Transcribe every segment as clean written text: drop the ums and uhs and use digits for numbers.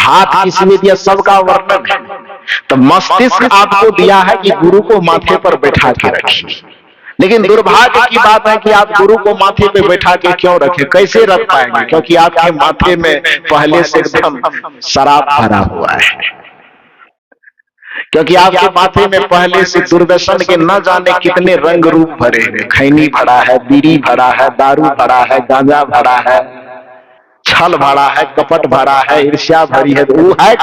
हाथ किसने दिया, सबका वर्णन है। तो मस्तिष्क आपको दिया है कि गुरु को माथे पर बैठा के रखिए, लेकिन दुर्भाग्य की बात है कि आप गुरु को माथे पे बैठा के क्यों रखें, कैसे रख पाएंगे? क्योंकि आपके माथे में पहले से एकदम शराब भरा हुआ है, क्योंकि आपके माथे में पहले से दुर्दर्शन के न जाने कितने रंग रूप भरे हैं। खैनी भरा है, बीड़ी भरा है, दारू भरा है, गांजा भरा है, छल भरा है, कपट भरा है, ईर्ष्या भरी है। वो है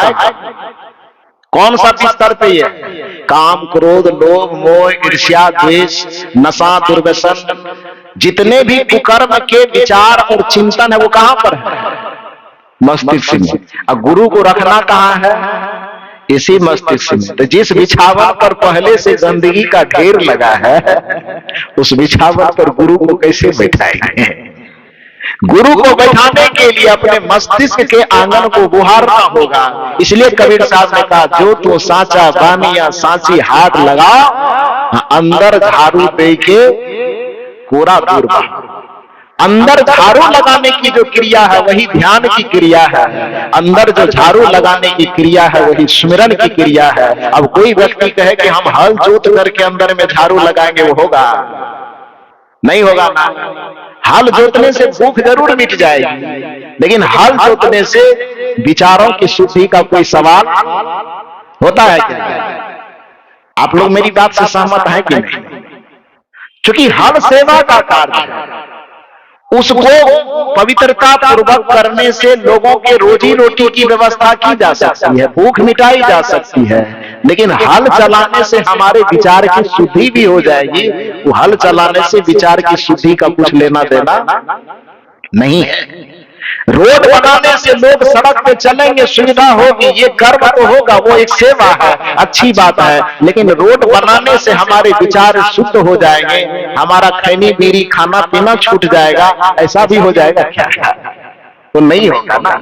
कौन सा बिस्तर पे है? काम, क्रोध, लोभ, मोह, ईर्ष्या, द्वेष, नशा, दुर्व्यसन, जितने भी कुकर्म के विचार और चिंतन है वो कहां पर है? मस्तिष्क में। और गुरु को रखना कहां है? इसी मस्तिष्क में। तो जिस बिछावन पर पहले से गंदगी का ढेर लगा है, उस बिछावन पर गुरु को कैसे बैठाएंगे? गुरु को बैठाने के लिए अपने मस्तिष्क के आंगन को बुहारना होगा। इसलिए कबीर साहब ने कहा, जो तो साचा बानिया सांची हाथ लगा, अंदर झाड़ू दे के कोरा दूर बहा। अंदर झाड़ू लगाने की जो क्रिया है वही ध्यान की क्रिया है। अंदर जो झाड़ू लगाने की क्रिया है वही स्मरण की क्रिया है। अब कोई व्यक्ति कहे कि हम हल जोत करके अंदर में झाड़ू लगाएंगे, वो होगा? नहीं होगा ना। हल जोतने से भूख जरूर मिट जाएगी, लेकिन हल जोतने से विचारों की शुद्धि का कोई सवाल होता है क्या? आप लोग मेरी बात से सहमत हैं कि नहीं? क्योंकि हल सेवा का कार्य है, उसको पवित्रता पूर्वक करने से लोगों के रोजी रोटी की व्यवस्था की जा सकती है, भूख मिटाई जा सकती है। लेकिन हल चलाने से हमारे विचार की शुद्धि भी हो जाएगी। वो हल चलाने से विचार की शुद्धि का कुछ लेना देना नहीं है। रोड बनाने से लोग सड़क पे चलेंगे, सुविधा होगी, ये कर्म तो होगा, वो एक सेवा है, अच्छी बात है। लेकिन रोड बनाने से हमारे विचार शुद्ध हो जाएंगे, हमारा खैनी बीड़ी खाना पीना छूट जाएगा, ऐसा भी हो जाएगा क्या? तो नहीं होगा ना।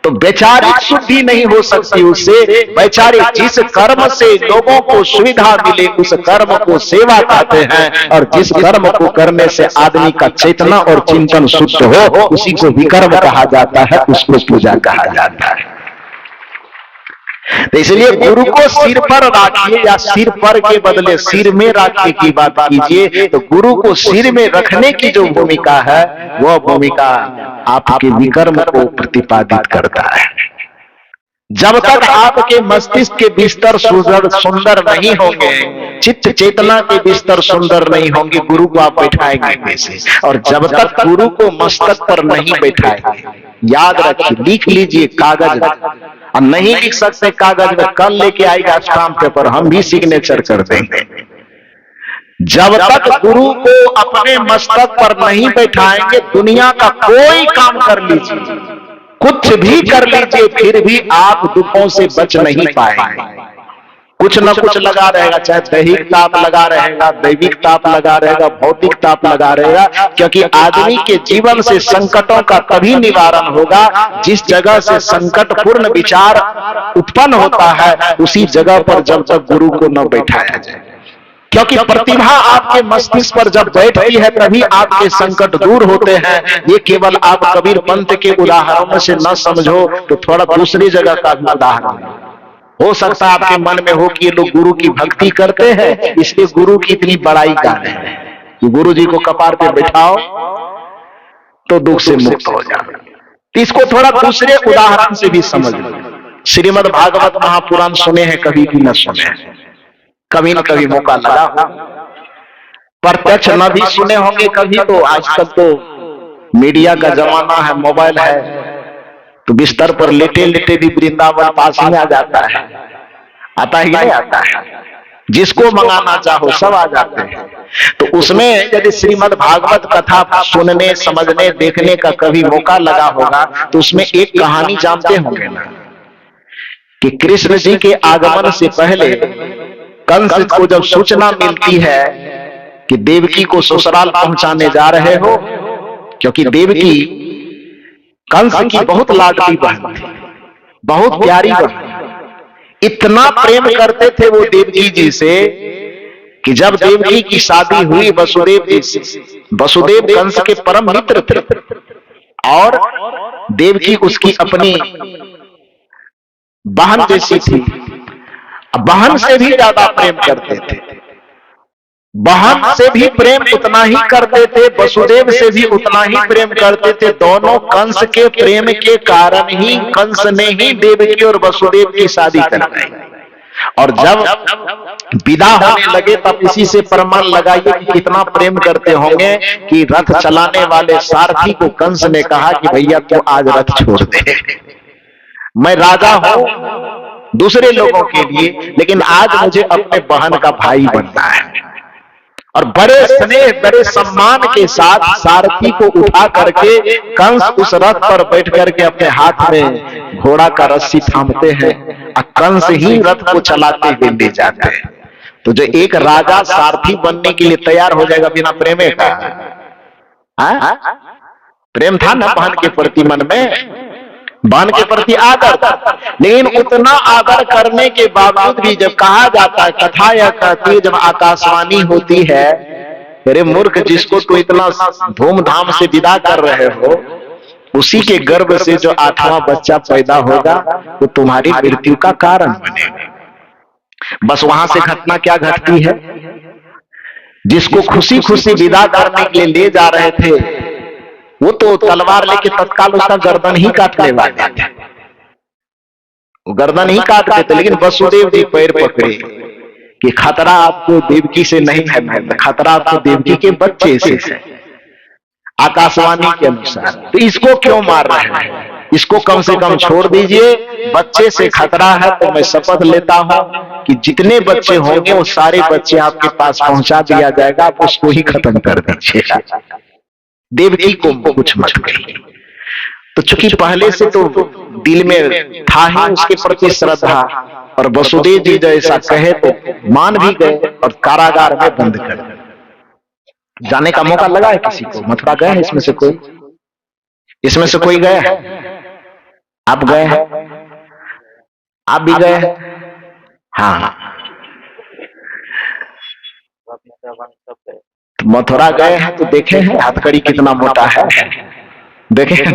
तो वैचारिक शुद्धि नहीं हो सकती उससे। वैचारिक, जिस कर्म से लोगों को सुविधा मिले उस कर्म को सेवा कहते हैं, और जिस कर्म को करने से आदमी का चेतना और चिंतन शुद्ध हो उसी को विकर्म कहा जाता है, उसको पूजा कहा जाता है। तो इसलिए गुरु को सिर पर रखिए, या सिर पर के बदले सिर में रखने की बात कीजिए। तो गुरु को सिर में रखने की जो भूमिका है वह भूमिका आपके विकर्म को प्रतिपादित करता है। जब तक आपके मस्तिष्क के बिस्तर सुंदर नहीं होंगे, चित्त चेतना के बिस्तर सुंदर नहीं होंगे, गुरु को आप बैठाएंगे कैसे? और जब तक गुरु को मस्तक पर नहीं बैठाएंगे, याद रखिए, लिख लीजिए कागज में, और नहीं लिख सकते कागज में, कल लेके आएगा स्टाम्प पेपर, हम भी सिग्नेचर कर देंगे। जब तक गुरु को अपने मस्तक पर नहीं बैठाएंगे, दुनिया का कोई काम कर लीजिए, कुछ भी कर लीजिए, फिर भी आप दुखों से बच नहीं पाएंगे। कुछ न कुछ लगा रहेगा, चाहे दैहिक ताप लगा रहेगा, दैविक ताप लगा रहेगा, भौतिक ताप लगा रहेगा। क्योंकि आदमी के जीवन से संकटों का तभी निवारण होगा जिस जगह से संकटपूर्ण विचार उत्पन्न होता है, उसी जगह पर जब तक गुरु को न बैठाया जाए। क्योंकि प्रतिभा आपके मस्तिष्क पर जब बैठती है तभी आपके संकट दूर होते हैं। ये केवल आप कबीर पंथ के उदाहरणों से न समझो तो थोड़ा दूसरी जगह का भी उदाहरण हो सकता है आपके मन में हो कि ये लोग गुरु की भक्ति करते हैं, इसलिए गुरु की इतनी बड़ाई कर रहे हैं कि गुरु जी को कपार पे बैठाओ तो दुख से मुक्त हो जाओ। इसको थोड़ा दूसरे उदाहरण से भी समझ लो। श्रीमद् भागवत महापुराण सुने हैं कभी भी न सुने हैं, कभी न कभी मौका लगा, प्रत्यक्ष न भी सुने होंगे कभी। तो आजकल तो मीडिया का जमाना है, मोबाइल है, तो बिस्तर पर लेटे लेटे भी वृंदावन पास ही आ जाता है। आता ही नहीं आता है, जिसको मंगाना चाहो सब आ जाते हैं। तो उसमें यदि श्रीमद् भागवत कथा सुनने, समझने, देखने का कभी मौका लगा होगा तो उसमें एक कहानी जानते होंगे ना, कि कृष्ण जी के आगमन से पहले कंस को जब सूचना मिलती है कि देवकी को ससुराल पहुंचाने जा रहे हो, क्योंकि देवकी कंस की बहुत लाडली बहन थी, बहुत प्यारी बहन, इतना प्रेम करते थे वो देवकी जी से कि जब देवकी की शादी हुई वसुदेव जी से, वसुदेव कंस के परम मित्र थे और देवकी उसकी अपनी बहन जैसी थी, बहन से भी ज्यादा प्रेम करते थे, बहन से भी प्रेम उतना ही करते थे, वसुदेव से भी उतना ही प्रेम करते थे। दोनों कंस के प्रेम के कारण ही कंस ने ही देवकी और वसुदेव की शादी करवाई। और जब विदा होने लगे तब इसी से प्रमाण लगाइए कि कितना प्रेम करते होंगे कि रथ चलाने वाले सारथी को कंस ने कहा कि भैया तू आज रथ छोड़ दे, मैं राजा हूं दूसरे लोगों के लिए, लेकिन आज मुझे अपने बहन का भाई बनना है। और बड़े स्नेह बड़े सम्मान के साथ सारथी को उठा करके कंस उस रथ पर बैठ करके अपने हाथ में घोड़ा का रस्सी थामते हैं और कंस ही रथ को चलाते हुए ले जाते हैं। तो जो एक राजा सारथी बनने के लिए तैयार हो जाएगा बिना प्रेमे का, प्रेम था ना बहन के प्रति मन में, बहन के प्रति आदर था, लेकिन उतना आदर करने के बावजूद भी जब कहा जाता है, कथा या कहती है, जब आकाशवाणी होती है, अरे मूर्ख जिसको तो इतना धूमधाम से विदा कर रहे हो, उसी के गर्भ से जो 8वां बच्चा पैदा होगा वो तुम्हारी मृत्यु का कारण बनेगा। बस वहां से घटना क्या घटती है, जिसको खुशी खुशी विदा करने के लिए ले जा रहे थे वो तो तलवार लेके तत्काल उसका गर्दन ही काटने वाले थे, वो गर्दन ही काट देते। लेकिन वसुदेव जी पैर पकड़े कि खतरा आपको देवकी से नहीं है, खतरा आपको देवकी के बच्चे से है, आकाशवाणी के अनुसार। तो इसको क्यों मार रहे हैं, इसको कम से कम छोड़ दीजिए, बच्चे से खतरा है तो मैं शपथ लेता हूं कि जितने बच्चे होंगे वो सारे बच्चे आपके पास पहुंचा दिया जाएगा, आप उसको ही खत्म कर दीजिएगा, देवकी को कुछ मत कहिए। तो चूंकि पहले से तो दिल में था ही उसके प्रति श्रद्धा, और वसुदेव जी जैसा कहे तो मान भी गए और कारागार में बंद कर दिया। जाने का मौका लगा है किसी को? मथुरा गए हैं इसमें से कोई? इसमें से कोई गया है? आप गए हैं? आप भी गए हैं? हाँ, मथुरा गए हैं तो देखे हैं हथकड़ी कितना मोटा है, देखे हैं?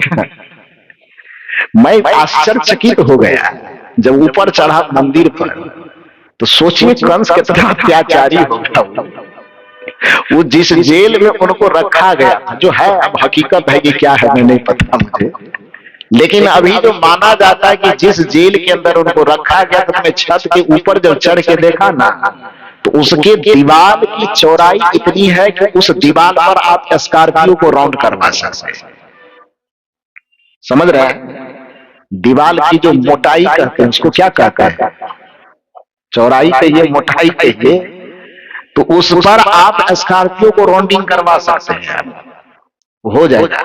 मैं आश्चर्यचकित हो गया जब ऊपर चढ़ा मंदिर पर, तो सोचिए कंस कितना अत्याचारी होगा। वो जिस जेल में उनको रखा गया था, जो है अब हकीकत है कि क्या है मैं नहीं पता मुझे, लेकिन अभी जो माना जाता है कि जिस जेल के अंदर उनको रखा गया था, छत के ऊपर जब चढ़ के देखा ना, तो उसके दीवार की चौड़ाई इतनी है कि उस दीवार पर आप स्कॉर्पियो को राउंड करवा सकते हैं। समझ रहे हैं? दीवार की जो मोटाई कहते हैं उसको क्या कहते हैं, चौड़ाई कहिए मोटाई कहिए, तो उस पर आप स्कॉर्पियो को राउंडिंग करवा सकते हैं, हो जाएगा।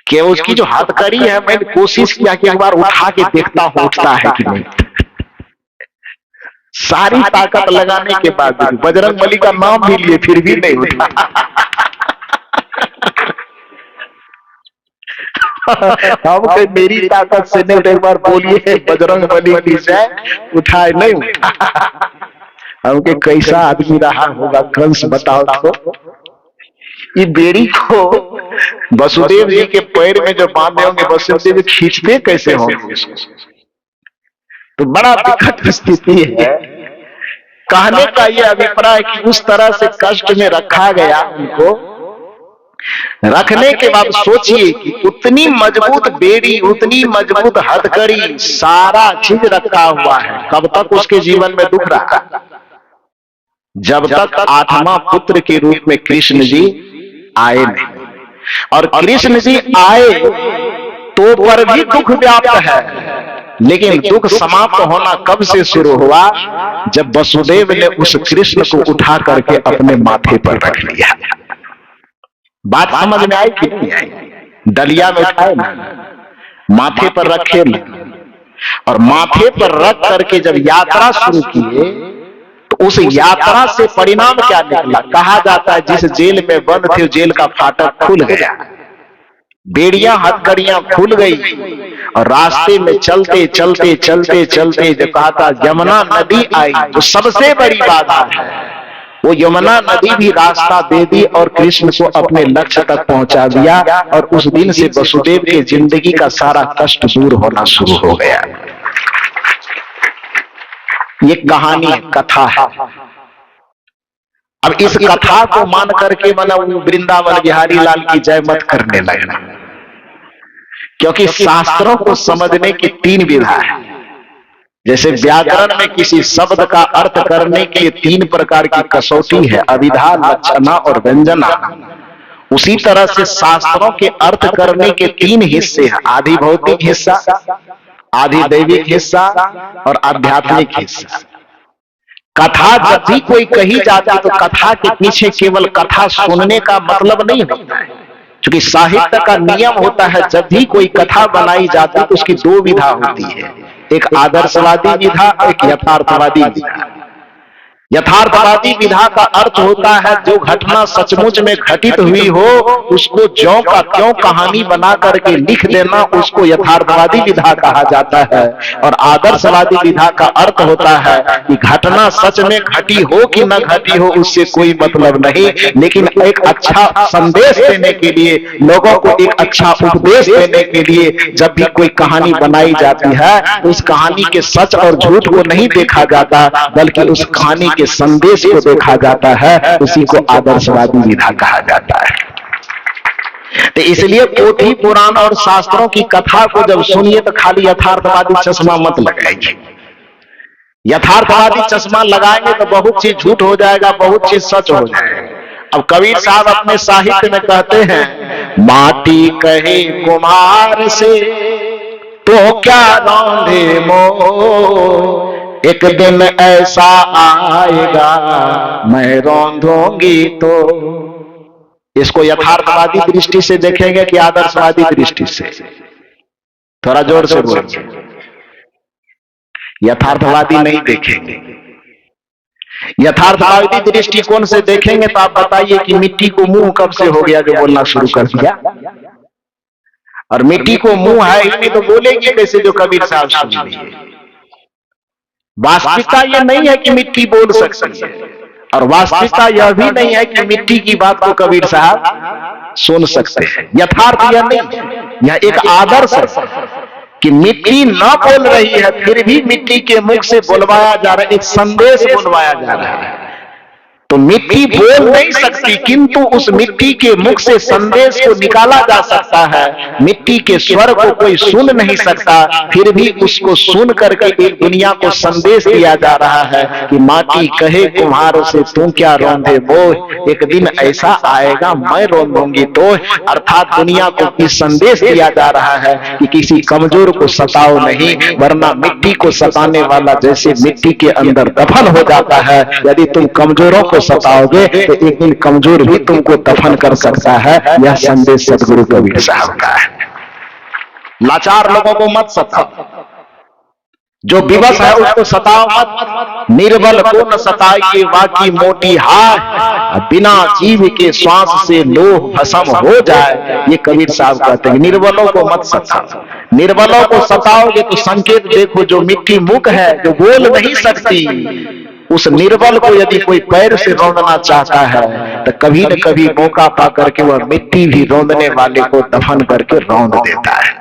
कि उसकी जो हथकड़ी है, मैंने कोशिश किया कि एक बार उठा के देखता हूं उठता है कि नहीं। सारी ताकत लगाने के बाद बजरंगबली का नाम भी लिए फिर भी नहीं उठा। हम मेरी ताकत से नहीं, एक बार बोलिए बजरंगबली की जय, उठाए नहीं उठा। हमके कैसा आदमी रहा होगा कंस, बताओ तो। ये बेड़ी को वसुदेव जी के पैर में जो बांधे होंगे, वसुदेव खींचते कैसे होंगे इसको? तो बड़ा विकट स्थिति है। कहने का यह अभिप्राय कि उस तरह से कष्ट में रखा गया उनको, रखने के बाद सोचिए कि उतनी मजबूत बेड़ी, उतनी मजबूत हथकड़ी, सारा चीज रखा हुआ है। कब तक उसके जीवन में दुख रहा? जब तक 8वां पुत्र के रूप में कृष्ण जी आए नहीं। और कृष्ण जी आए तो पर भी दुख व्याप्त है, लेकिन दुख समाप्त होना कब से शुरू हुआ? जब वसुदेव ने उस कृष्ण को उठा करके अपने माथे पर रख लिया। बात समझ में आई कि नहीं आई? डलिया में उठाए ना, माथे पर रखे ना, और माथे पर रख करके जब यात्रा शुरू किए तो उस यात्रा से परिणाम क्या निकला? कहा जाता है जिस जेल में बंद थे जेल का फाटक खुल गया, बेड़ियां हथकड़ियां खुल गई, और रास्ते में चलते चलते चलते चलते जब कहा था यमुना नदी आई, तो सबसे बड़ी बात है वो यमुना नदी भी रास्ता दे दी और कृष्ण को अपने लक्ष्य तक पहुंचा दिया। और उस दिन से वसुदेव की जिंदगी का सारा कष्ट दूर होना शुरू हो गया। ये कहानी है, कथा है। अब इस कथा को मान करके मतलब वृंदावन बिहारी लाल की जय मत करने लगना, क्योंकि शास्त्रों को समझने की 3 विधा है। जैसे व्याकरण में किसी शब्द का अर्थ करने के लिए 3 प्रकार की कसौटी है, अभिधा, लक्षणा और व्यंजना। उसी तरह से शास्त्रों के अर्थ करने के 3 हिस्से हैं, आधि भौतिक हिस्सा, आधि दैविक हिस्सा और आध्यात्मिक हिस्सा। कथा जब भी कोई कही जाती तो कथा के पीछे केवल कथा सुनने का मतलब नहीं होता है, क्योंकि साहित्य का नियम होता है जब भी कोई कथा बनाई जाती तो उसकी 2 विधा होती है, एक आदर्शवादी विधा और एक यथार्थवादी विधा। यथार्थवादी विधा का अर्थ होता है जो घटना सचमुच में घटित हुई हो उसको ज्यों का त्यों कहानी बना करके लिख देना, उसको यथार्थवादी विधा कहा जाता है। और आदर्शवादी विधा का अर्थ होता है कि घटना सच में घटी हो कि न घटी हो उससे कोई मतलब नहीं, लेकिन एक अच्छा संदेश देने के लिए, लोगों को एक अच्छा उपदेश देने के लिए जब भी कोई कहानी बनाई जाती है उस कहानी के सच और झूठ को नहीं देखा जाता, बल्कि उस कहानी के संदेश को देखा जाता है। उसी को आदर्शवादी विधा कहा जाता है। तो इसलिए पोथी पुराण और शास्त्रों की कथा को जब सुनिए तो खाली यथार्थवादी चश्मा मत लगाइए। यथार्थवादी चश्मा लगाएंगे तो बहुत चीज झूठ हो जाएगा, बहुत चीज सच हो जाएगा। अब कबीर साहब अपने साहित्य में कहते हैं, माटी कहे कुम्हार से तो क्या रौंदे मोह, एक दिन ऐसा आएगा मैं रौंदूंगी तो। इसको यथार्थवादी दृष्टि से देखेंगे कि आदर्शवादी दृष्टि से? थोड़ा जोर से बोलिए। यथार्थवादी नहीं देखेंगे। यथार्थवादी दृष्टिकोण से देखेंगे तो आप बताइए कि मिट्टी को मुंह कब से हो गया जो बोलना शुरू कर दिया? और मिट्टी को मुंह है ही नहीं तो बोलेगी कैसे जो कबीर साहब सुन लिए? वास्तविकता यह नहीं है कि मिट्टी बोल सकती है, और वास्तविकता यह भी नहीं है कि मिट्टी की बात को कबीर साहब सुन सकते हैं। यथार्थ यह नहीं है, यह एक आदर्श है कि मिट्टी न बोल रही है फिर भी मिट्टी के मुख से बुलवाया जा रहा है, एक संदेश बुलवाया जा रहा है। तो मिट्टी बोल नहीं सकती, किंतु उस मिट्टी के मुख से संदेश को निकाला जा सकता है। मिट्टी के स्वर को कोई सुन नहीं सकता, फिर भी उसको सुन करके एक दुनिया को संदेश दिया जा रहा है कि माटी कहे कुम्हार से तू क्या रौंदे मोह, एक दिन ऐसा आएगा मैं रौंदूंगी तो। अर्थात दुनिया को इस संदेश दिया जा रहा है कि किसी कमजोर को सताओ नहीं, वरना मिट्टी को सताने वाला जैसे मिट्टी के अंदर दफन हो जाता है, यदि तुम कमजोरों को सताओगे तो एक दिन कमजोर भी तुमको दफन कर सकता है। यह संदेश सदगुरु कबीर साहब का है। लाचार लोगों को मत सताओ, जो विवश है उसको सताओ मत। निर्बल को न सताइए वाकी मोटी हाय, बिना जीव के श्वास से लोह भस्म हो जाए। ये कबीर साहब कहते हैं निर्बलों को मत सताओ। निर्बलों को सताओगे तो संकेत देखो, जो मिट्टी मुख है जो बोल नहीं सकती, उस निर्बल को यदि कोई पैर से रौंदना चाहता है तो कभी न कभी मौका पा करके वह मिट्टी भी रौंदने वाले को दफन करके रौंद देता है।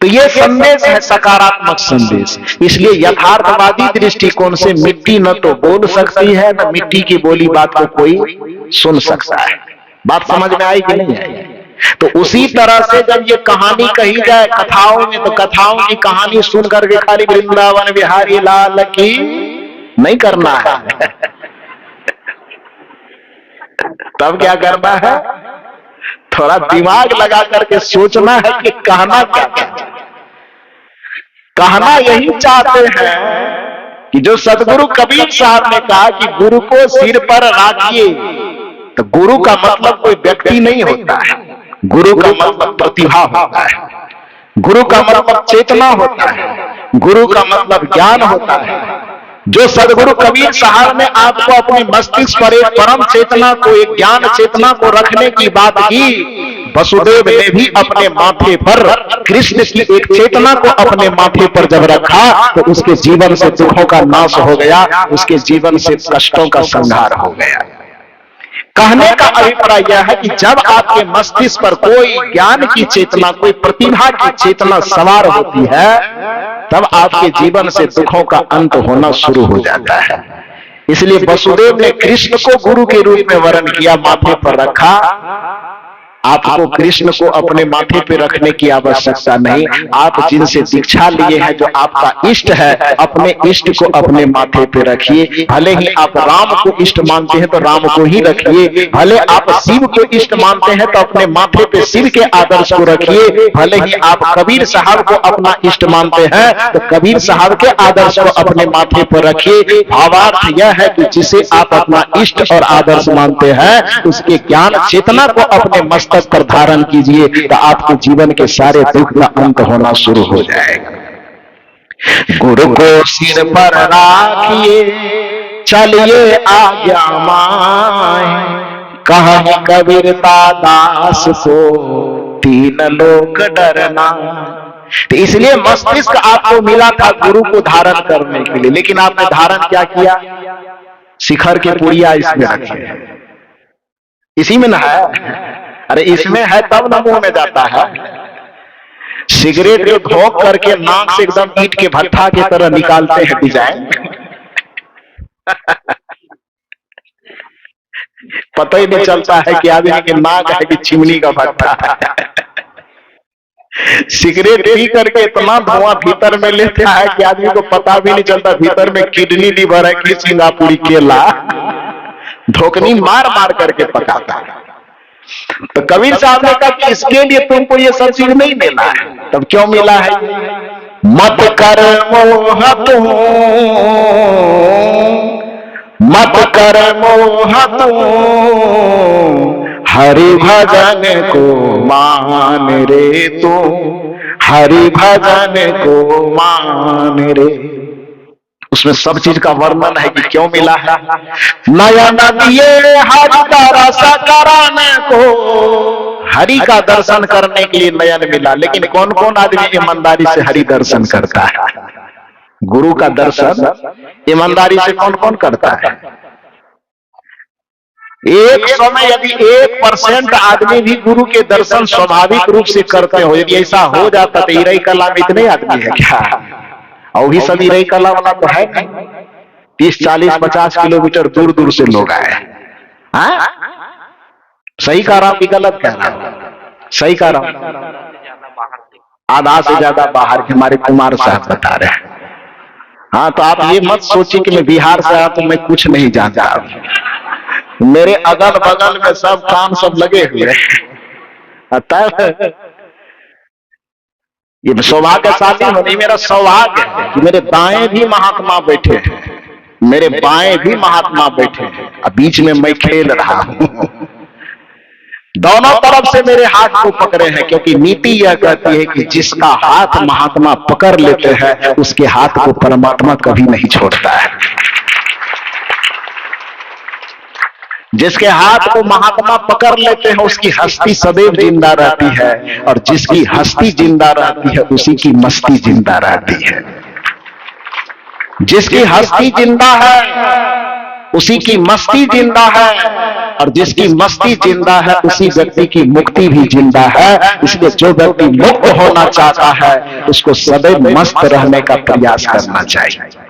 तो यह संदेश है सकारात्मक संदेश। इसलिए यथार्थवादी दृष्टिकोण से मिट्टी न तो बोल सकती है न मिट्टी की बोली बात को कोई सुन सकता है। बात समझ में आई कि नहीं आई? तो उसी तरह से जब ये कहानी कही जाए कथाओं में, तो कथाओं की कहानी सुन करके खाली वृंदावन बिहारी लाल की नहीं करना है। तब क्या करना है? थोड़ा दिमाग लगा करके सोचना है कि कहना क्या है। कहना यही चाहते हैं कि जो सदगुरु कबीर साहब ने कहा कि गुरु को सिर पर रखिए, तो गुरु का मतलब कोई व्यक्ति नहीं होता है, गुरु का मतलब प्रतिभा होता है, गुरु का मतलब चेतना होता है, गुरु का मतलब ज्ञान होता है। जो सदगुरु कबीर साहब ने आपको अपने मस्तिष्क पर एक परम चेतना को, एक ज्ञान चेतना को रखने की बात की, वसुदेव ने भी अपने माथे पर कृष्ण की एक चेतना को अपने माथे पर जब रखा तो उसके जीवन से दुखों का नाश हो गया, उसके जीवन से कष्टों का संहार हो गया। कहने का अभिप्राय यह है कि जब आपके मस्तिष्क पर कोई ज्ञान की चेतना, कोई प्रतिभा की चेतना सवार होती है तब आपके जीवन से दुखों का अंत होना शुरू हो जाता है। इसलिए वसुदेव ने कृष्ण को गुरु के रूप में वर्ण किया, माथे पर रखा। आपको कृष्ण को अपने माथे पे रखने की आवश्यकता नहीं। आप जिनसे दीक्षा लिए हैं, जो आपका इष्ट है, अपने इष्ट को अपने माथे पे रखिए। भले ही आप राम को इष्ट मानते हैं तो राम को ही रखिए, भले आप शिव को इष्ट मानते हैं तो अपने माथे पे शिव के आदर्श को रखिए, भले ही आप कबीर साहब को अपना इष्ट मानते हैं तो कबीर साहब के आदर्श को अपने माथे पर रखिए। भावार्थ यह है कि जिसे आप अपना इष्ट और आदर्श मानते हैं, उसके ज्ञान चेतना को अपने मस्तक पर धारण कीजिए, तो आपके जीवन के सारे दुख का अंत होना शुरू हो जाएगा। गुरु को सिर पर राखिए, चलिए आज्ञा माए, कहा कबीरता दास को तीन लोक डरना। तो इसलिए मस्तिष्क आपको मिला था गुरु को धारण करने के लिए, लेकिन आपने धारण क्या किया? शिखर के पुड़िया इसमें रखे, इसी में ना है। अरे इसमें है तब ना मुंह में जाता है। सिगरेट को धोख करके नाक से एकदम ईंट के भट्ठा की तरह निकालते हैं डिजाइन। पता ही नहीं चलता है कि आदमी की नाक है कि चिमनी का भट्ठा है। सिगरेट पी करके इतना धुआं भीतर में लेता है कि आदमी को पता भी नहीं चलता भीतर में किडनी लीवर है कि सिंगापुरी केला। धोकनी मार मार करके पकाता है। तो कबीर साहब ने कहा कि इसके लिए तुमको ये सब चीज नहीं मिला है। तब क्यों मिला है? मत कर मोह तू, मत कर मोह तू, हरि भजन को मान रे तू, हरि भजन को मान रे। उसमें सब चीज का वर्णन है कि क्यों मिला है। नयन दिए हरि का रस कराने को, हरि का दर्शन करने के लिए नयन मिला। लेकिन कौन कौन आदमी ईमानदारी से हरि दर्शन करता है? गुरु का दर्शन ईमानदारी से कौन कौन करता है? एक समय यदि 1% आदमी भी गुरु के दर्शन स्वाभाविक रूप से करते हो, यदि ऐसा हो जाता तो इरई कला में इतने आदमी है क्या? और भी सदी रही कला वाला तो है नहीं। 30, 40, 50 किलोमीटर दूर दूर से लोग आए। हाँ, सही कह रहा हूं कि गलत कह रहा हूं? सही कह रहा हूं। आधा से ज्यादा बाहर के हमारे कुमार साहब बता रहे हैं। हाँ, तो आप ये मत सोचिए कि मैं बिहार से आया तो मैं कुछ नहीं जानता। मेरे अगल बगल में सब काम सब लगे हुए हैं। ये सौभाग्यशाली होनी मेरा सौभाग्य है कि मेरे दाएं भी महात्मा बैठे हैं, मेरे बाएं भी महात्मा बैठे हैं, और बीच में मैं खेल रहा हूं। दोनों तरफ से मेरे हाथ को पकड़े हैं, क्योंकि नीति यह कहती है कि जिसका हाथ महात्मा पकड़ लेते हैं उसके हाथ को परमात्मा कभी नहीं छोड़ता है। जिसके हाथ को महात्मा पकड़ लेते हैं उसकी हस्ती सदैव जिंदा रहती है, और जिसकी हस्ती जिंदा रहती है उसी की मस्ती जिंदा रहती है। जिसकी हस्ती जिंदा है उसी की मस्ती जिंदा है, और जिसकी मस्ती जिंदा है उसी व्यक्ति की मुक्ति भी जिंदा है। इसलिए जो व्यक्ति मुक्त होना चाहता है उसको सदैव मस्त रहने का प्रयास करना चाहिए।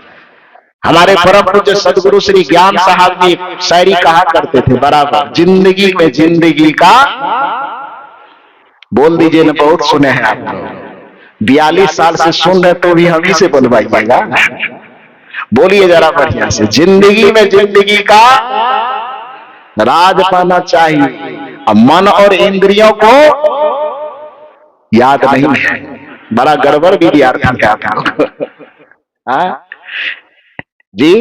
हमारे परम पूज्य सदगुरु श्री ज्ञान साहब जी शायरी कहा करते थे बराबर, जिंदगी में जिंदगी का, बोल दीजिए ना, बहुत सुने हैं आप लोग। 42 साल से सुन रहे तो भी हम ही से बोलवाइएगा। बोलिए जरा बढ़िया से, जिंदगी में जिंदगी का राज पाना चाहिए, अब मन और इंद्रियों को याद नहीं है। बड़ा गड़बड़ विद्यार्थी है आप लोग जी।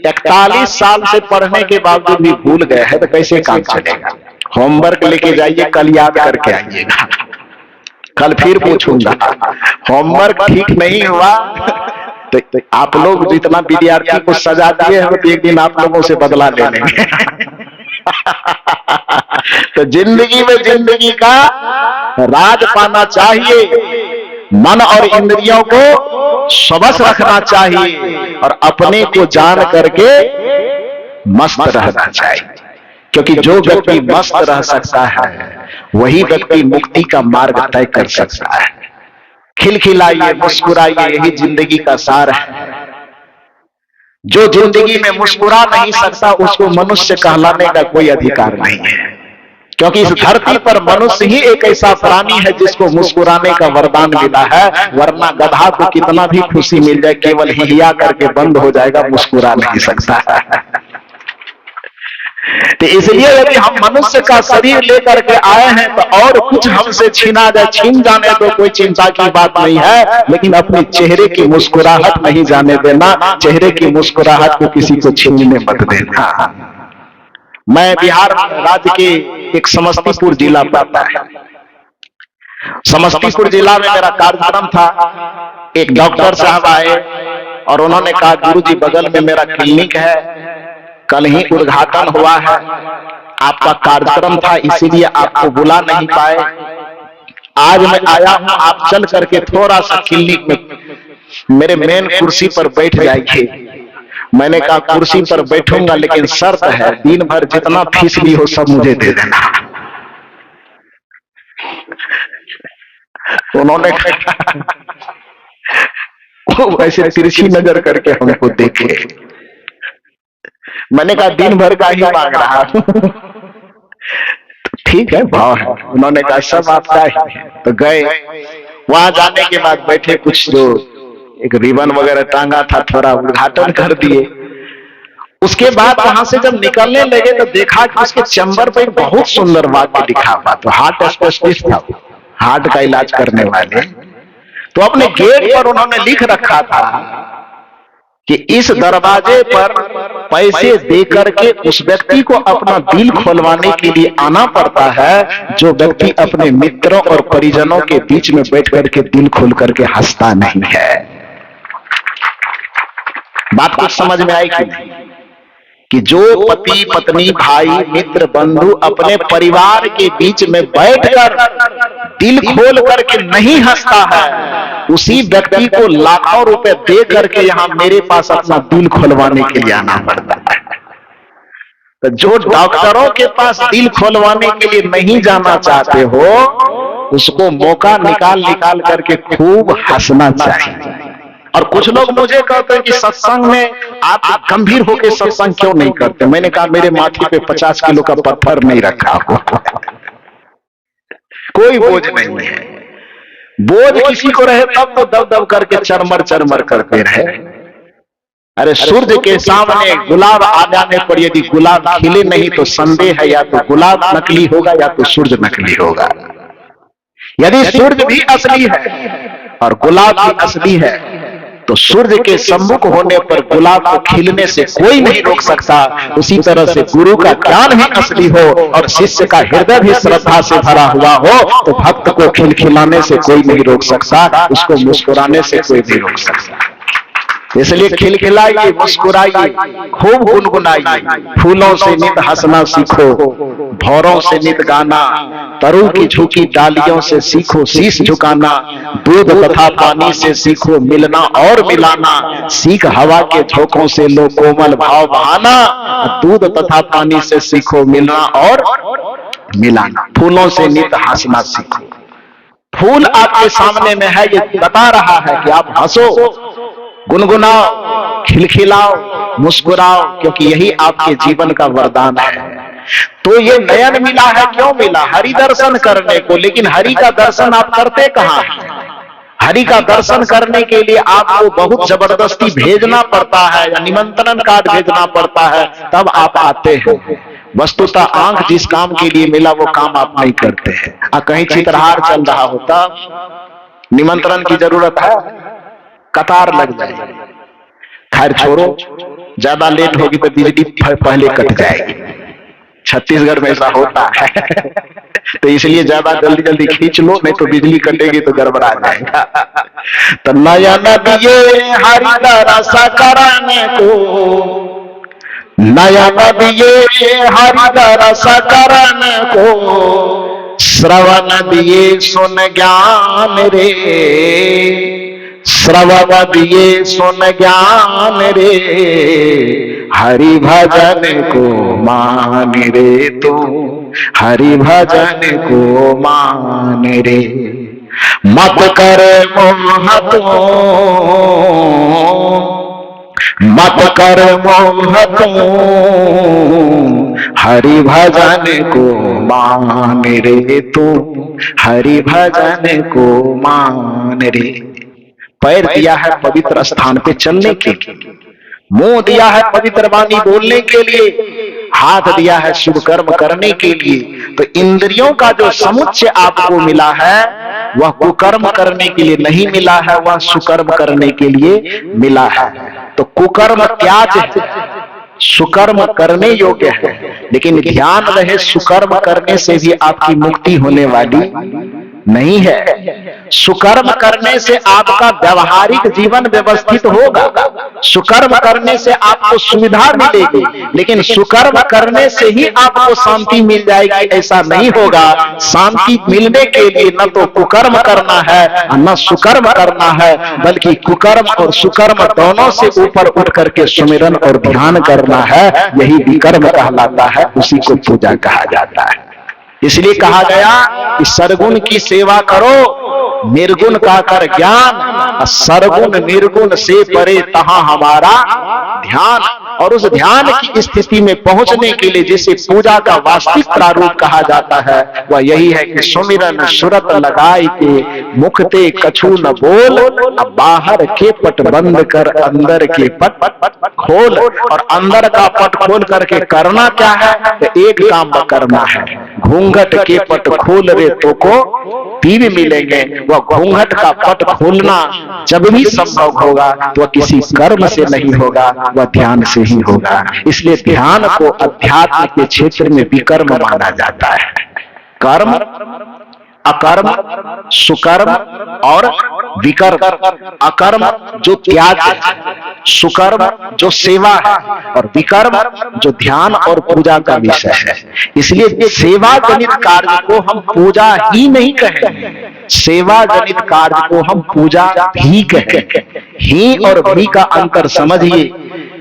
41 साल से पढ़ने के बावजूद भी भूल गए हैं तो कैसे काम चलेगा? होमवर्क लेके जाइए, कल याद करके आइएगा, कल फिर पूछूंगा। होमवर्क ठीक नहीं हुआ तो आप लोग जितना विद्यार्थी को सजा दिए हैं तो एक दिन आप लोगों से बदला ले लेंगे। तो जिंदगी में जिंदगी का राज पाना चाहिए, मन और इंद्रियों को सबस रखना चाहिए, और अपने को जान करके मस्त रहना चाहिए। क्योंकि जो व्यक्ति मस्त रह सकता है वही व्यक्ति मुक्ति का मार्ग तय कर सकता है। खिलखिलाइए, मुस्कुराइए, यही जिंदगी का सार है। जो जिंदगी में मुस्कुरा नहीं सकता उसको मनुष्य कहलाने का कोई अधिकार नहीं है, क्योंकि इस धरती पर मनुष्य ही एक ऐसा प्राणी है जिसको मुस्कुराने का वरदान मिला है, वरना गधा को कितना भी खुशी मिल जाए केवल हिया करके बंद हो जाएगा, मुस्कुरा नहीं सकता। तो इसलिए यदि हम मनुष्य का शरीर लेकर के आए हैं तो और कुछ हमसे छीना जाए, छीन जाने तो कोई चिंता की बात नहीं है, लेकिन अपने चेहरे की मुस्कुराहट नहीं जाने देना, चेहरे की मुस्कुराहट को किसी को छीनने मत देना। मैं बिहार राज्य के एक समस्तीपुर जिला पड़ता है, समस्तीपुर जिला में मेरा कार्यक्रम था। एक डॉक्टर साहब आए और उन्होंने कहा, गुरुजी बगल में मेरा क्लिनिक है, कल ही उद्घाटन हुआ है, आपका कार्यक्रम था इसीलिए आपको बुला नहीं पाए, आज मैं आया हूं, आप चल करके थोड़ा सा क्लिनिक में मेरे मेन कुर्सी पर बैठ जाइए। मैंने कहा कुर्सी पर बैठूंगा, लेकिन शर्त है दिन भर जितना फीस भी हो सब मुझे दे देना। उन्होंने वैसे तिरछी नजर करके हमको देखे। मैंने कहा दिन भर का ही मांग रहा हूं। ठीक है, भाव है। उन्होंने कहा सब आपका ही है। तो गए, वहां जाने के बाद बैठे, कुछ जो एक रिबन वगैरह टांगा था थोड़ा उद्घाटन कर दिए। उसके बाद वहां से जब निकलने लगे तो देखा कि उसके चैम्बर पर बहुत सुंदर वाक्य लिखा हुआ, तो हार्ट स्पेशलिस्ट था, हार्ट का इलाज करने वाले। तो अपने गेट पर उन्होंने लिख रखा था कि इस दरवाजे पर पैसे देकर के उस व्यक्ति को अपना दिल खोलवाने के लिए आना पड़ता है जो व्यक्ति अपने मित्रों और परिजनों के बीच में बैठ करके दिल खोल करके हंसता नहीं है। बात कुछ समझ में आई कि नहीं? कि जो पति पत्नी भाई मित्र बंधु अपने परिवार के बीच में बैठकर दिल खोल करके नहीं हंसता है, उसी व्यक्ति को लाखों रुपए दे करके यहाँ मेरे पास अपना दिल खोलवाने के लिए आना पड़ता है। तो जो डॉक्टरों के पास दिल खोलवाने के लिए नहीं जाना चाहते हो, उसको मौका निकाल निकाल करके खूब हंसना चाहिए। और कुछ लोग मुझे कहते हैं कि सत्संग में आप गंभीर होकर सत्संग क्यों नहीं करते? मैंने कहा मेरे माथे पे 50 किलो का पत्थर नहीं रखा हो, कोई बोझ नहीं है। बोझ किसी को रहे तब तो दब दब करके चरमर चरमर करते रहे। अरे सूर्य के सामने गुलाब आ जाने पर यदि गुलाब खिले नहीं तो संदेह है, या तो गुलाब नकली होगा या तो सूर्य नकली होगा। यदि सूर्य भी असली है और गुलाब भी असली है तो सूर्य के सम्मुख होने पर गुलाब को खिलने से कोई नहीं रोक सकता। उसी तरह से गुरु का ज्ञान ही असली हो और शिष्य का हृदय भी श्रद्धा से भरा हुआ हो तो भक्त को खिलखिलाने से कोई नहीं रोक सकता, उसको मुस्कुराने से कोई नहीं रोक सकता। इसलिए खिलखिलाइए, मुस्कुराइए, खूब गुनगुनाइए। फूलों से नित हंसना सीखो, भौरों से नित गाना, तरु की झुकी डालियों से सीखो शीश झुकाना, दूध तथा पानी से सीखो मिलना और मिलाना, सीख हवा के झोंकों से लो कोमल भाव बहाना, दूध तथा पानी से सीखो मिलना और मिलाना। फूलों से नित हंसना सीखो। फूल आपके सामने में है, ये बता रहा है कि आप हंसो, गुनगुनाओ, खिलखिलाओ, मुस्कुराओ, क्योंकि यही आपके जीवन का वरदान है। तो ये नयन मिला है, क्यों मिला? हरि दर्शन करने को। लेकिन हरि का दर्शन आप करते कहां हैं? हरि का दर्शन करने के लिए आपको बहुत जबरदस्ती भेजना पड़ता है या निमंत्रण कार्ड भेजना पड़ता है, तब आप आते हैं। वस्तुतः आंख जिस काम के लिए मिला वो काम आप नहीं करते हैं। कहीं चित्रहार चल रहा होता, निमंत्रण की जरूरत है, कतार लग जाएगी। खैर छोड़ो, ज्यादा लेट होगी तो बिजली पहले कट जाएगी। छत्तीसगढ़ में ऐसा होता है तो इसलिए ज्यादा जल्दी जल्दी खींच लो, नहीं तो बिजली कटेगी तो गड़बड़ा जाएगा। तो नया नदिये हरि दरस कराने को, नया नदिये हरि दरस कराने को, श्रवण दिए सुन ज्ञान रे, श्रवण दिए सुन ज्ञान रे, हरि भजन को मान रे तू, हरि भजन को मान रे। मत कर मोह तू, मत कर मोह तू, हरि भजन को मान रे तू, हरि भजन को मान रे। पैर दिया है पवित्र स्थान पे चलने के लिए, मुंह दिया है पवित्र वाणी बोलने के लिए, हाथ दिया है शुभ कर्म करने के लिए। तो इंद्रियों का जो समुच्चय आपको मिला है वह कुकर्म करने के लिए नहीं मिला है, वह सुकर्म करने के लिए मिला है। तो कुकर्म त्याज है, सुकर्म करने योग्य है। लेकिन ध्यान रहे, सुकर्म करने से भी आपकी मुक्ति होने वाली नहीं है। सुकर्म करने से आपका व्यवहारिक जीवन व्यवस्थित होगा, सुकर्म करने से आपको सुविधा मिलेगी, लेकिन सुकर्म करने से ही आपको शांति मिल जाएगी ऐसा नहीं होगा। शांति मिलने के लिए न तो कुकर्म करना है न सुकर्म करना है, बल्कि कुकर्म और सुकर्म दोनों से ऊपर उठ करके सुमिरन और ध्यान करना है। यही विकर्म कहलाता है, उसी को पूजा कहा जाता है। इसलिए कहा गया कि सरगुण की सेवा करो, निर्गुण का कर ज्ञान, सरगुण निर्गुण से परे तहां हमारा ध्यान। और उस ध्यान की स्थिति में पहुंचने के लिए जिसे पूजा का वास्तविक प्रारूप कहा जाता है वह यही है कि सुमिरन सुरत लगाई के मुखते कछु न बोल, अब बाहर के पट बंद कर अंदर के पट खोल। और अंदर का पट खोल करके करना क्या है? तो एक काम करना है, घूंघट के पट खोल रे तो को तीन मिलेंगे। वह घूंघट का पट खोलना जब भी संभव होगा तो वह किसी कर्म से नहीं होगा, वह ध्यान से ही होगा। इसलिए ध्यान को अध्यात्म के क्षेत्र में विकर्म माना जाता है। कर्म, अकर्म, सुकर्म और विकर्म। अकर्म जो त्याग है, सुकर्म जो सेवा है, और विकर्म जो ध्यान और पूजा का विषय है। इसलिए सेवा जनित कार्य को हम पूजा ही नहीं कहेंगे, सेवा जनित कार्य को हम पूजा भी कहेंगे। ही और भी का अंतर समझिए।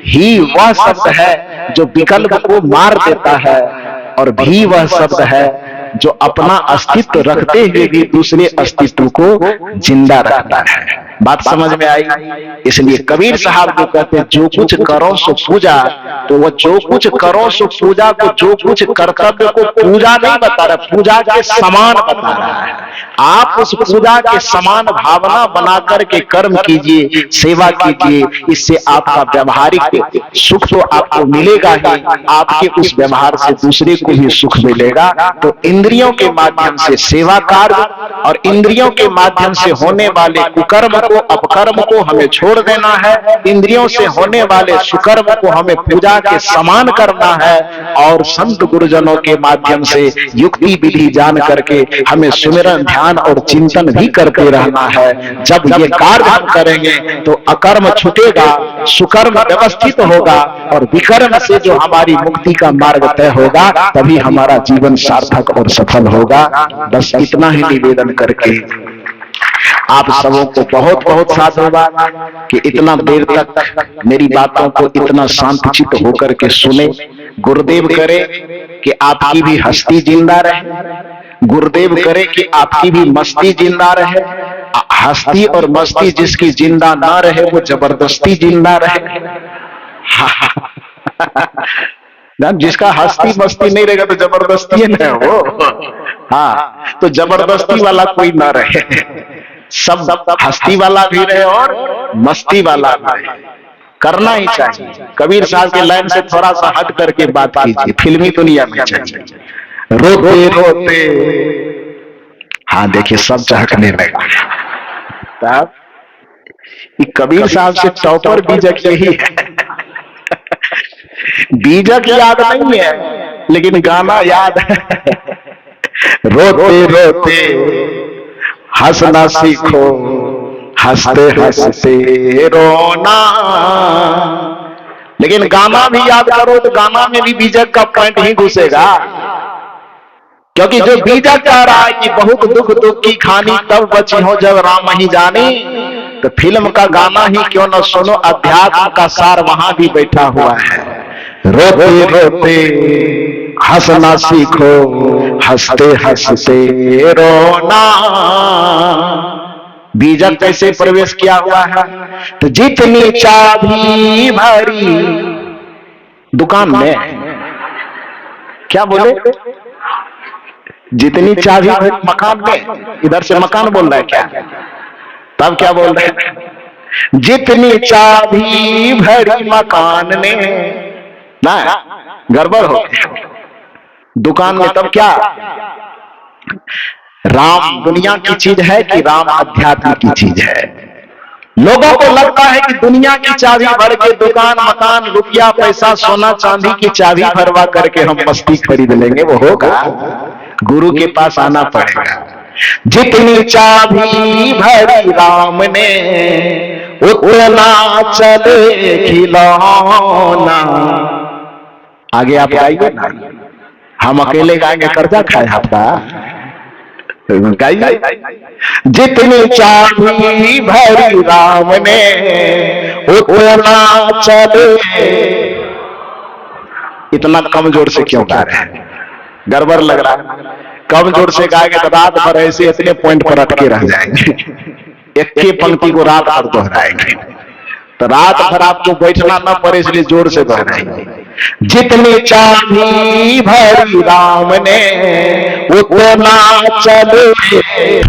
ही वह शब्द है जो विकल्प को मार देता है, और भी वह शब्द है जो अपना अस्तित्व रखते हुए भी दूसरे अस्तित्व को जिंदा रखता है। बात समझ में आई? इसलिए कबीर साहब जो कहते हैं जो कुछ करो सो पूजा, तो वह जो कुछ करो सो पूजा को, जो कुछ कर्तव्य को पूजा नहीं बता रहा, पूजा के समान बता रहा है। आप उस पूजा के समान भावना बना करके कर्म कीजिए, सेवा कीजिए। इससे आपका व्यवहारिक सुख तो आपको मिलेगा ही, आपके उस व्यवहार से दूसरे को भी सुख मिलेगा। तो इंद्रियों के माध्यम से सेवा कार्य और इंद्रियों के माध्यम से होने वाले कुकर्म को, अपकर्म को हमें छोड़ देना है। इंद्रियों से होने वाले सुकर्म को हमें पूजा के समान करना है, और संत गुरुजनों के माध्यम से युक्ति विधि जान करके हमें सुमिरन ध्यान और चिंतन भी करते रहना है। जब ये कार्य हम करेंगे तो अकर्म छूटेगा, सुकर्म व्यवस्थित होगा, और विकर्म से जो हमारी मुक्ति का मार्ग तय होगा, तभी हमारा जीवन सार्थक और सफल होगा। बस इतना ही निवेदन करके आप सबों को बहुत बहुत साधुवाद कि इतना देर तक मेरी बातों को इतना शांतचित्त होकर के सुने। गुरुदेव करे कि आपकी भी हस्ती जिंदा रहे, गुरुदेव करे कि आपकी भी मस्ती जिंदा रहे। हस्ती और मस्ती जिसकी जिंदा ना रहे वो जबरदस्ती जिंदा रहे। जिसका हस्ती मस्ती नहीं रहेगा तो जबरदस्ती है ना वो। हाँ, तो जबरदस्ती वाला कोई ना रहे, सब हस्ती वाला भी रहे और मस्ती वाला भी रहे। करना ही चाहिए। कबीर साहब के लाइन से थोड़ा सा हट करके बात कीजिए, फिल्मी दुनिया में चाहिए। रोते रोते, हाँ देखिए सब चहकने लगा। तब कबीर साहब से टॉपर बीजक यही है। बीजक याद नहीं है लेकिन गाना याद है। रोते रोते हंसना सीखो, हंसते हंसते रोना। लेकिन गाना भी याद करो तो गाना में भी बीजक का पॉइंट ही घुसेगा, क्योंकि जो बीजक कह रहा है कि बहुत दुख दुख की खानी तब बची हो जब राम ही जानी, तो फिल्म का गाना ही क्यों न सुनो, अध्यात्म का सार वहां भी बैठा हुआ है। रोते रोते हंसना सीखो, हंसते हंसते रोना। बीजक कैसे प्रवेश किया हुआ है? तो जितनी चाबी भरी दुकान में, क्या बोले? जितनी चाबी भरी मकान में, इधर से मकान बोल रहा है क्या? तब क्या बोल रहे हैं? जितनी चाबी भरी मकान में, ना गड़बड़ हो गया दुकान में। तब क्या? राम दुनिया की चीज है कि राम अध्यात्म की चीज है? लोगों को लगता है कि दुनिया की चाबी भर के दुकान, मकान, रुपया, पैसा, सोना चांदी की चाबी भरवा करके हम मस्ती खरीद लेंगे। वो होगा? गुरु के पास आना पड़ेगा। जितनी चाबी भरी राम ने, उतना चले खिलौना। आगे आप गाइए ना, हम अकेले गाएंगे कर्जा खाए आपका? गाइए। जितनी चाबी भरी राम ने, उतना चले। इतना कमजोर से क्यों गा रहे हैं? गड़बड़ लग रहा है। कमजोर से गाएंगे तो रात भर ऐसे इतने पॉइंट पर अटके रह जाएंगे, एक ही पंक्ति को रात भर दोहराएंगे, तो रात भर आपको बैठना ना पड़े, इसलिए जोर से दोहराएंगे। जितनी चाबी भरी राम ने, उतना चले